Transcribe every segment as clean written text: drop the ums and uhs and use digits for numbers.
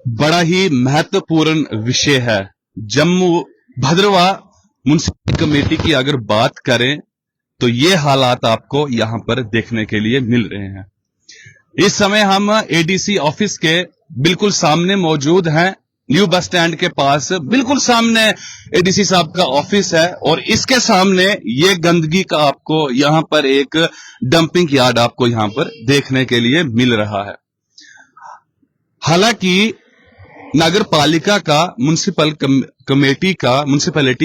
बड़ा ही महत्वपूर्ण विषय है। जम्मू भद्रवा म्युनिसिपल कमेटी की अगर बात करें तो ये हालात आपको यहां पर देखने के लिए मिल रहे हैं। इस समय हम एडीसी ऑफिस के बिल्कुल सामने मौजूद हैं, न्यू बस स्टैंड के पास बिल्कुल सामने एडीसी साहब का ऑफिस है और इसके सामने ये गंदगी का आपको यहां पर एक डंपिंग यार्ड आपको यहां पर देखने के लिए मिल रहा है। हालांकि नगर पालिका का म्युनिसिपैलिटी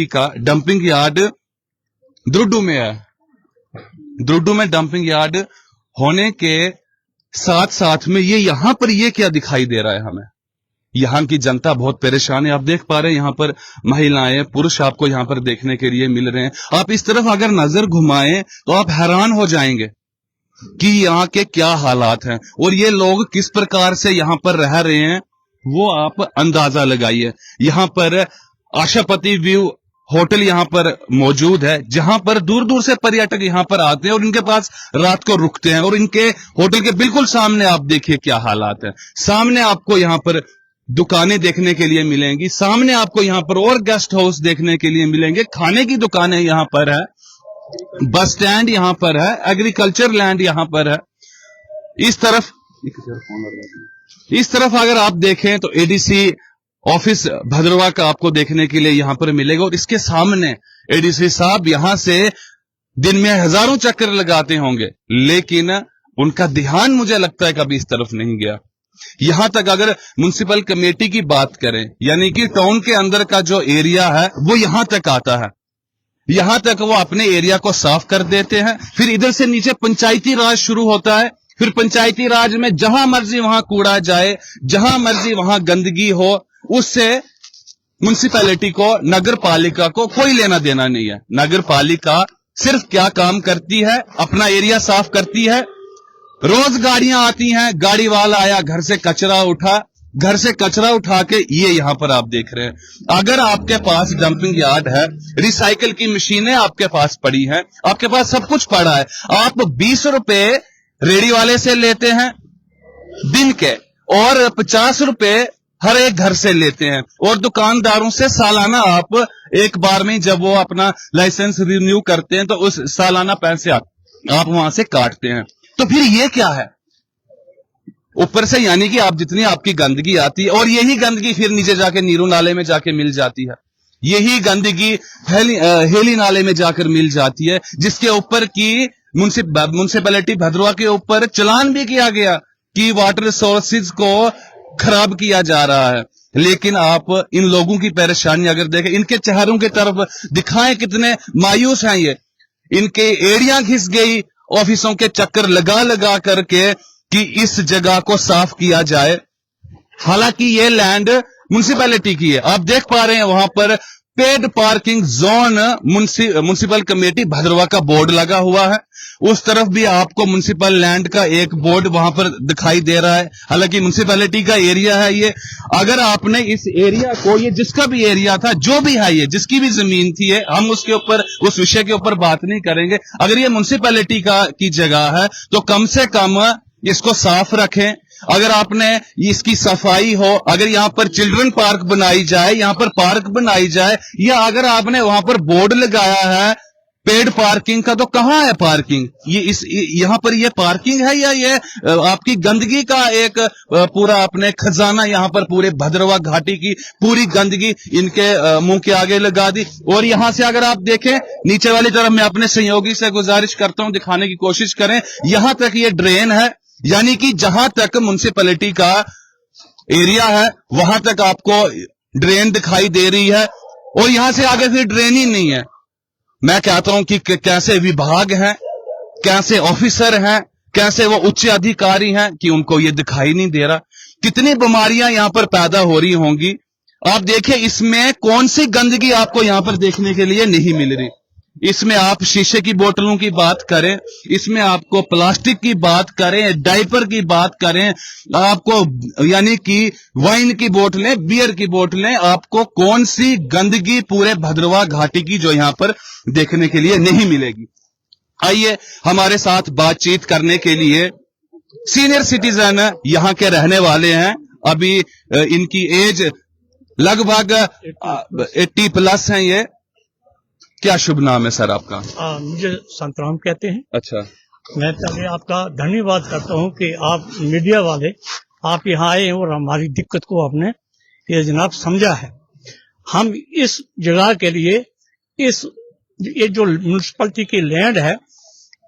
का डंपिंग यार्ड द्रुड्डू में है। द्रुड्डू में डंपिंग यार्ड होने के साथ साथ में ये यहां पर ये क्या दिखाई दे रहा है हमें, यहां की जनता बहुत परेशान है। आप देख पा रहे हैं यहां पर महिलाएं पुरुष आपको यहां पर देखने के लिए मिल रहे हैं। आप इस तरफ अगर नजर घुमाएं तो आप हैरान हो जाएंगे कि यहाँ के क्या हालात हैं और ये लोग किस प्रकार से यहां पर रह रहे हैं, वो आप अंदाजा लगाइए। यहां पर आशापति व्यू होटल यहां पर मौजूद है, जहां पर दूर दूर से पर्यटक यहां पर आते हैं और इनके पास रात को रुकते हैं और इनके होटल के बिल्कुल सामने आप देखिए क्या हालात है। सामने आपको यहां पर दुकानें देखने के लिए मिलेंगी, सामने आपको यहां पर और गेस्ट हाउस देखने के लिए मिलेंगे, खाने की दुकानें यहां पर है, बस स्टैंड यहां पर है, एग्रीकल्चर लैंड यहां पर है। इस तरफ अगर आप देखें तो एडीसी ऑफिस भद्रवा का आपको देखने के लिए यहां पर मिलेगा और इसके सामने एडीसी साहब यहां से दिन में हजारों चक्कर लगाते होंगे, लेकिन उनका ध्यान मुझे लगता है कभी इस तरफ नहीं गया। यहां तक अगर म्युनिसिपल कमेटी की बात करें, यानी कि टाउन के अंदर का जो एरिया है वो यहां तक आता है, यहां तक वो अपने एरिया को साफ कर देते हैं। फिर इधर से नीचे पंचायती राज शुरू होता है, फिर पंचायती राज में जहां मर्जी वहां कूड़ा जाए, जहां मर्जी वहां गंदगी हो, उससे म्युनिसिपैलिटी को, नगर पालिका को कोई लेना देना नहीं है। नगर पालिका सिर्फ क्या काम करती है, अपना एरिया साफ करती है। रोज गाड़ियां आती हैं, गाड़ी वाला आया, घर से कचरा उठा, घर से कचरा उठा के ये यहां पर आप देख रहे हैं। अगर आपके पास डंपिंग यार्ड है, रिसाइकिल की मशीनें आपके पास पड़ी हैं, आपके पास सब कुछ पड़ा है, आप 20 रुपए रेडी वाले से लेते हैं दिन के और 50 रुपए हर एक घर से लेते हैं और दुकानदारों से सालाना आप एक बार में जब वो अपना लाइसेंस रिन्यू करते हैं तो उस सालाना पैसे आप वहां से काटते हैं। तो फिर ये क्या है ऊपर से, यानी कि आप जितनी आपकी गंदगी आती है और यही गंदगी फिर नीचे जाके नीरू नाले में जाके मिल जाती है, यही गंदगी हेली नाले में जाकर मिल जाती है, जिसके ऊपर की म्युनिसिपैलिटी भद्रवा के ऊपर चलान भी किया गया कि वाटर रिसोर्सेज को खराब किया जा रहा है। लेकिन आप इन लोगों की परेशानी अगर देखें, इनके चेहरों की तरफ दिखाएं कितने मायूस हैं ये, इनके एड़ियां घिस गई ऑफिसों के चक्कर लगा लगा करके कि इस जगह को साफ किया जाए। हालांकि ये लैंड म्युनिसिपैलिटी की है। आप देख पा रहे हैं वहां पर paid parking zone municipal committee Bhaderwah का बोर्ड लगा हुआ है, उस तरफ भी आपको म्युनिसिपल लैंड का एक बोर्ड वहां पर दिखाई दे रहा है। हालांकि म्युनिसिपैलिटी का एरिया है ये। अगर आपने इस एरिया को, ये जिसका भी एरिया था, जो भी है, ये जिसकी भी जमीन थी, हम उसके ऊपर, उस विषय के ऊपर बात नहीं करेंगे। अगर ये म्युनिसिपैलिटी की जगह है तो कम से कम इसको साफ रखें। अगर आपने इसकी सफाई हो, अगर यहां पर चिल्ड्रन पार्क बनाई जाए, यहां पर पार्क बनाई जाए, या अगर आपने वहां पर बोर्ड लगाया है पेड पार्किंग का, तो कहां है पार्किंग? यहां पर ये पार्किंग है या ये आपकी गंदगी का एक पूरा आपने खजाना यहां पर पूरे भद्रवा घाटी की पूरी गंदगी इनके मुंह के आगे लगा दी। और यहां से अगर आप देखें नीचे वाली तरफ, मैं अपने सहयोगी से गुजारिश करता हूं दिखाने की कोशिश करें, यहां तक ये ड्रेन है, यानी कि जहां तक म्युनिसिपैलिटी का एरिया है वहां तक आपको ड्रेन दिखाई दे रही है और यहां से आगे फिर ड्रेन ही नहीं है। मैं कहता हूं कि कैसे विभाग हैं, कैसे ऑफिसर हैं, कैसे वो उच्च अधिकारी हैं कि उनको ये दिखाई नहीं दे रहा। कितनी बीमारियां यहां पर पैदा हो रही होंगी। आप देखिए इसमें कौन सी गंदगी आपको यहां पर देखने के लिए नहीं मिल रही। इसमें आप शीशे की बोतलों की बात करें, इसमें आपको प्लास्टिक की बात करें, डायपर की बात करें, आपको यानी कि वाइन की बोतलें, बियर की बोतलें, आपको कौन सी गंदगी पूरे भद्रवा घाटी की जो यहां पर देखने के लिए नहीं मिलेगी। आइए हमारे साथ बातचीत करने के लिए सीनियर सिटीजन यहां के रहने वाले हैं, अभी इनकी एज लगभग 80+ है। ये क्या शुभ नाम है सर आपका? मुझे संतराम कहते हैं। अच्छा, मैं पहले आपका धन्यवाद करता हूं कि आप मीडिया वाले आप यहाँ आए और हमारी दिक्कत को आपने ये जनाब समझा है। हम इस जगह के लिए ये जो म्यूनिसिपैलिटी की लैंड है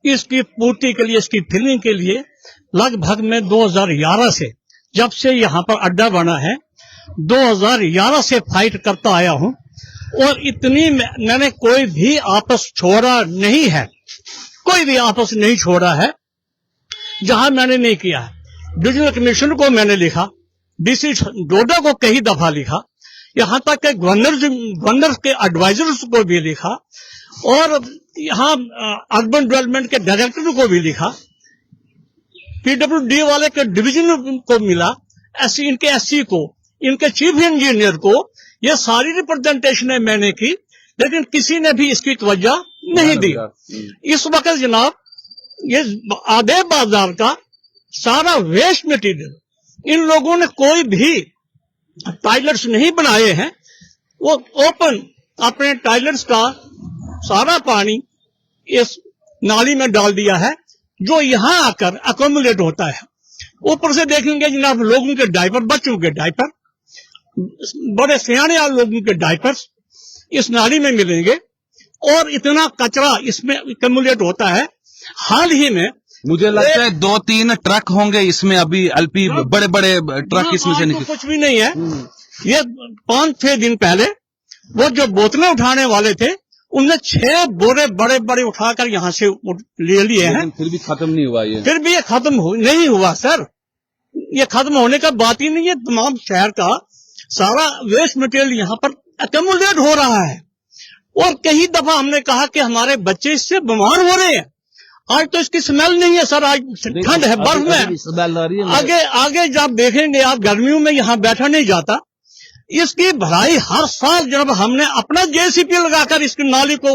इसकी पूर्ति के लिए, इसकी फिलिंग के लिए लगभग मैं 2011 से, जब से यहाँ पर अड्डा बना है 2011 से फाइट करता आया हूँ और इतनी मैंने कोई भी आपस छोड़ा नहीं है, कोई भी आपस नहीं छोड़ा है जहां मैंने नहीं किया है। डिविजनल कमिश्नर को मैंने लिखा, डीसी डोडा को कई दफा लिखा, यहाँ तक के गवर्नर के एडवाइजर्स को भी लिखा और यहाँ अर्बन डेवलपमेंट के डायरेक्टर को भी लिखा, पीडब्ल्यूडी वाले के डिवीजन को मिला, इनके एससी को, इनके चीफ इंजीनियर को, ये सारी रिप्रेजेंटेशन मैंने की, लेकिन किसी ने भी इसकी तवज्जो नहीं दी। इस वक्त जनाब ये आधे बाजार का सारा वेस्ट मटेरियल इन लोगों ने कोई भी टॉयलेट्स नहीं बनाए हैं, वो ओपन अपने टॉयलेट्स का सारा पानी इस नाली में डाल दिया है जो यहाँ आकर अकोमुलेट होता है। ऊपर से देखेंगे जनाब लोगों के डायपर, बच्चों के डायपर, बड़े सियाने लोगों के डायपर्स इस नाली में मिलेंगे और इतना कचरा इसमें अकोमुलेट होता है। हाल ही में मुझे लगता है 2-3 ट्रक होंगे इसमें, अभी एलपी बड़े बड़े ट्रक इसमें से निकले। कुछ भी नहीं है। ये 5-6 दिन पहले वो जो बोतलें उठाने वाले थे उनने 6 बोरे बड़े बड़े उठाकर यहाँ से ले लिए हैं, फिर भी खत्म नहीं हुआ ये। फिर भी ये खत्म नहीं हुआ सर, ये खत्म होने का बात ही नहीं है। तमाम शहर का सारा वेस्ट मटेरियल यहाँ पर अकोमुलेट हो रहा है और कई दफा हमने कहा कि हमारे बच्चे इससे बीमार हो रहे हैं। आज तो इसकी स्मेल नहीं है सर, आज ठंड है, बर्फ में। आगे जब देखेंगे आप, गर्मियों में यहाँ बैठा नहीं जाता। इसकी भराई हर साल जब हमने अपना जेसीपी लगाकर इसकी नाली को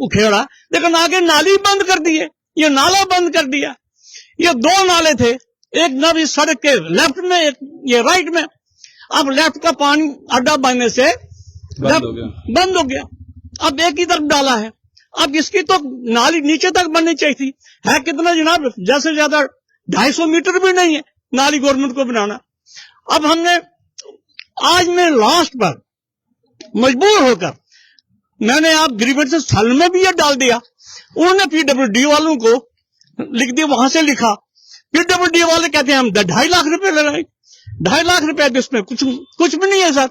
उखेड़ा, लेकिन आगे नाली बंद कर दिए, ये नाला बंद कर दिया। ये 2 नाले थे, एक नवी सड़क के लेफ्ट में, एक ये राइट में। अब लेफ्ट का पानी अड्डा बनने से बंद हो गया, अब एक ही तरफ डाला है। अब इसकी तो नाली नीचे तक बननी चाहिए थी। है कितना जनाब, जैसे ज्यादा 250 मीटर भी नहीं है नाली गवर्नमेंट को बनाना। अब हमने आज मैं लास्ट पर मजबूर होकर मैंने आप ग्रीवेंस स्थल में भी ये डाल दिया। उन्होंने पीडब्ल्यूडी वालों को लिख दिया, वहां से लिखा, पीडब्ल्यूडी वाले कहते हैं हम 2.5 लाख रुपए लगाए। 2.5 लाख रुपए इसमें कुछ भी नहीं है सर,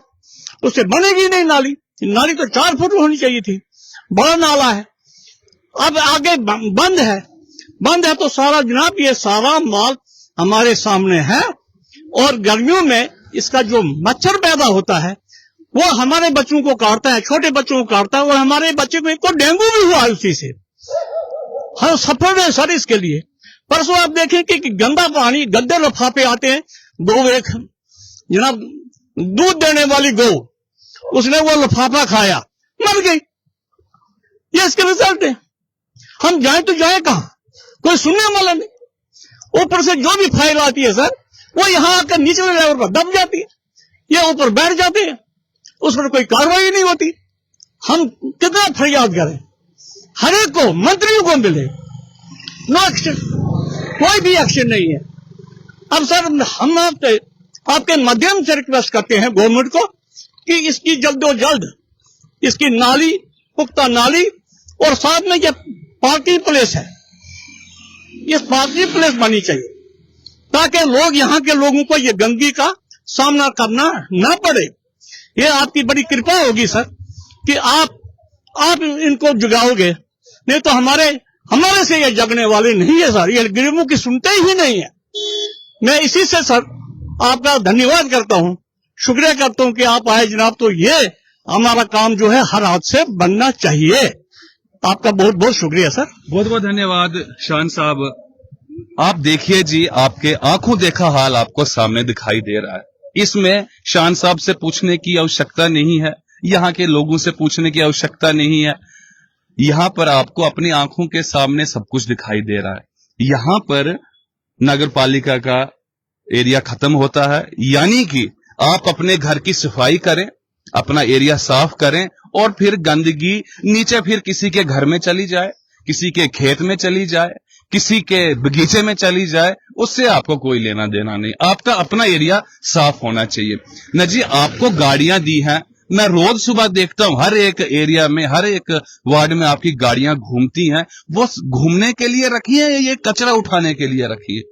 उससे बनेगी नहीं नाली। नाली तो 4 फुट होनी चाहिए थी, बड़ा नाला है। अब आगे बंद है तो सारा जनाब ये सारा माल हमारे सामने है और गर्मियों में इसका जो मच्छर पैदा होता है वो हमारे बच्चों को काटता है, छोटे बच्चों को काटता है और हमारे बच्चे को डेंगू भी हुआ उसी से। हम सफर है सर इसके लिए। परसों आप देखें कि गंदा पानी, गंदे लिफाफे आते हैं। गौ, एक जनाब दूध देने वाली गौ, उसने वो लिफाफा खाया, मर गई। ये इसके रिजल्ट है। हम जाए तो जाए कहां, कोई सुनने वाला नहीं। ऊपर से जो भी फाइल आती है सर वो यहां आकर निचले लेवल पर दब जाती है, ये ऊपर बैठ जाते हैं, उस पर कोई कार्रवाई नहीं होती। हम कितना फरियाद करें, हर एक को, मंत्रियों को मिले, नो एक्शन, कोई भी एक्शन नहीं है। अब सर हम आपके माध्यम से रिक्वेस्ट करते हैं गवर्नमेंट को कि इसकी जल्द इसकी नाली, पुख्ता नाली और साथ में ये पार्किंग प्लेस है, ये पार्किंग प्लेस बनी चाहिए ताकि लोग, यहाँ के लोगों को ये गंदगी का सामना करना ना पड़े। ये आपकी बड़ी कृपा होगी सर कि आप इनको जगाओगे, नहीं तो हमारे से ये जगने वाले नहीं है सर, ये गरीबों की सुनते ही नहीं है। मैं इसी से सर आपका धन्यवाद करता हूँ, शुक्रिया करता हूँ कि आप आए जनाब। तो ये हमारा काम जो है हर हाथ से बनना चाहिए। आपका बहुत बहुत शुक्रिया सर। बहुत बहुत धन्यवाद शान साहब। आप देखिए जी, आपके आंखों देखा हाल आपको सामने दिखाई दे रहा है। इसमें शान साहब से पूछने की आवश्यकता नहीं है, यहाँ के लोगों से पूछने की आवश्यकता नहीं है। यहाँ पर आपको अपनी आंखों के सामने सब कुछ दिखाई दे रहा है। यहाँ पर नगर पालिका का एरिया खत्म होता है। यानी कि आप अपने घर की सफाई करें, अपना एरिया साफ करें और फिर गंदगी नीचे फिर किसी के घर में चली जाए, किसी के खेत में चली जाए, किसी के बगीचे में चली जाए, उससे आपको कोई लेना देना नहीं। आपका अपना एरिया साफ होना चाहिए। न जी आपको गाड़ियां दी हैं, मैं रोज सुबह देखता हूं हर एक एरिया में, हर एक वार्ड में आपकी गाड़ियां घूमती हैं। वो घूमने के लिए रखी है या ये कचरा उठाने के लिए रखी है?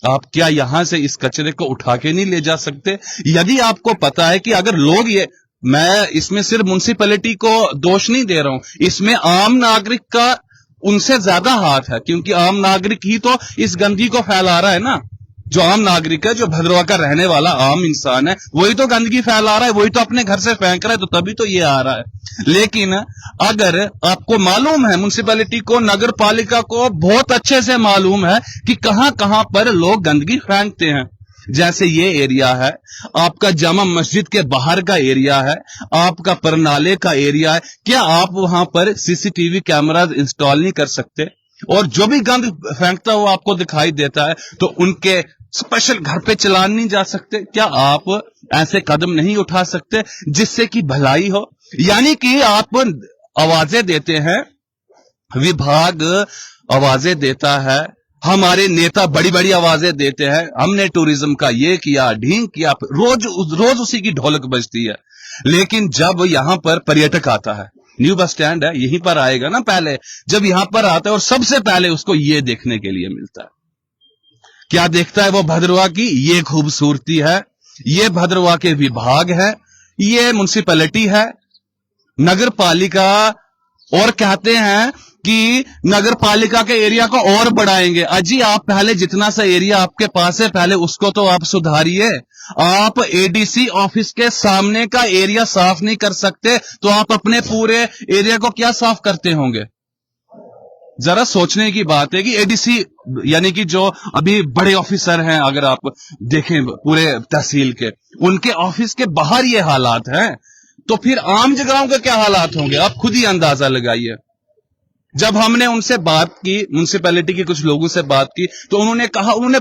आप क्या यहां से इस कचरे को उठा के नहीं ले जा सकते? यदि आपको पता है कि अगर लोग ये, मैं इसमें सिर्फ म्युनिसिपैलिटी को दोष नहीं दे रहा हूं, इसमें आम नागरिक का उनसे ज्यादा हाथ है, क्योंकि आम नागरिक ही तो इस गंदगी को फैला रहा है ना। जो आम नागरिक है, जो भद्रवाह का रहने वाला आम इंसान है, वही तो गंदगी फैला रहा है, वही तो अपने घर से फेंक रहा है, तो तभी तो ये आ रहा है। लेकिन अगर आपको मालूम है, म्युनिसिपैलिटी को, नगर पालिका को बहुत अच्छे से मालूम है कि कहां कहां पर लोग गंदगी फेंकते हैं। जैसे ये एरिया है, आपका जामा मस्जिद के बाहर का एरिया है, आपका परनाले का एरिया है, क्या आप वहां पर सीसीटीवी कैमरा इंस्टॉल नहीं कर सकते? और जो भी गंद फेंकता हुआ आपको दिखाई देता है तो उनके स्पेशल घर पे चलान नहीं जा सकते? क्या आप ऐसे कदम नहीं उठा सकते जिससे कि भलाई हो? यानी कि आप आवाजें देते हैं, विभाग आवाजें देता है, हमारे नेता बड़ी बड़ी आवाजें देते हैं, हमने टूरिज्म का ये किया, ढींग किया, रोज उसी की ढोलक बजती है। लेकिन जब यहां पर पर्यटक आता है, न्यू बस स्टैंड है, यहीं पर आएगा ना पहले, जब यहां पर आता है और सबसे पहले उसको ये देखने के लिए मिलता है, क्या देखता है वो? भद्रवाह की ये खूबसूरती है, ये भद्रवाह के विभाग है, ये म्युनिसिपैलिटी है, नगर पालिका। और कहते हैं कि नगर पालिका के एरिया को और बढ़ाएंगे। अजी आप पहले जितना सा एरिया आपके पास है, पहले उसको तो आप सुधारिए। आप एडीसी ऑफिस के सामने का एरिया साफ नहीं कर सकते तो आप अपने पूरे एरिया को क्या साफ करते होंगे? जरा सोचने की बात है कि एडीसी यानी कि जो अभी बड़े ऑफिसर हैं, अगर आप देखें पूरे तहसील के, उनके ऑफिस के बाहर ये हालात हैं, तो फिर आम जगहों के क्या हालात होंगे? आप खुद ही अंदाजा लगाइए। जब हमने उनसे बात की, म्युनिसिपैलिटी के कुछ लोगों से बात की, तो उन्होंने कहा, उन्होंने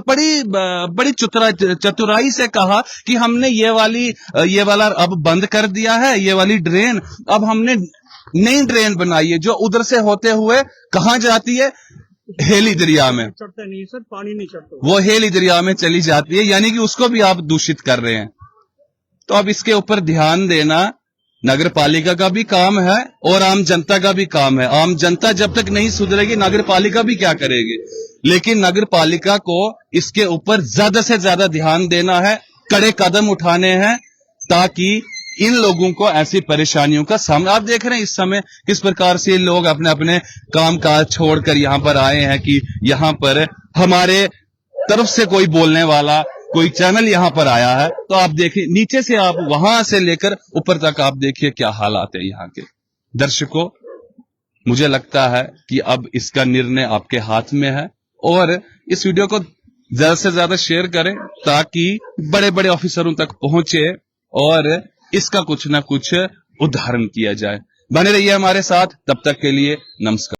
बड़ी चतुराई से कहा कि हमने ये वाला अब बंद कर दिया है, ये वाली ड्रेन, अब हमने नई ड्रेन बनाई है जो उधर से होते हुए कहां जाती है? हेली दरिया में। चढ़ते नहीं सर, पानी नहीं चढ़ता, वो हेली दरिया में चली जाती है, यानी कि उसको भी आप दूषित कर रहे हैं। तो अब इसके ऊपर ध्यान देना नगर पालिका का भी काम है और आम जनता का भी काम है। आम जनता जब तक नहीं सुधरेगी, नगर पालिका भी क्या करेगी? लेकिन नगर पालिका को इसके ऊपर ज्यादा से ज्यादा ध्यान देना है, कड़े कदम उठाने हैं, ताकि इन लोगों को ऐसी परेशानियों का सामना। आप देख रहे हैं इस समय किस प्रकार से लोग अपने अपने काम काज छोड़कर यहां पर आए हैं कि यहां पर हमारे तरफ से कोई बोलने वाला, कोई चैनल यहां पर आया है। तो आप देखिए, नीचे से आप वहां से लेकर ऊपर तक आप देखिए क्या हालात है यहाँ के। दर्शकों, मुझे लगता है कि अब इसका निर्णय आपके हाथ में है और इस वीडियो को ज्यादा से ज्यादा शेयर करें ताकि बड़े बड़े ऑफिसरों तक पहुंचे और इसका कुछ ना कुछ उदाहरण किया जाए। बने रहिए हमारे साथ, तब तक के लिए नमस्कार।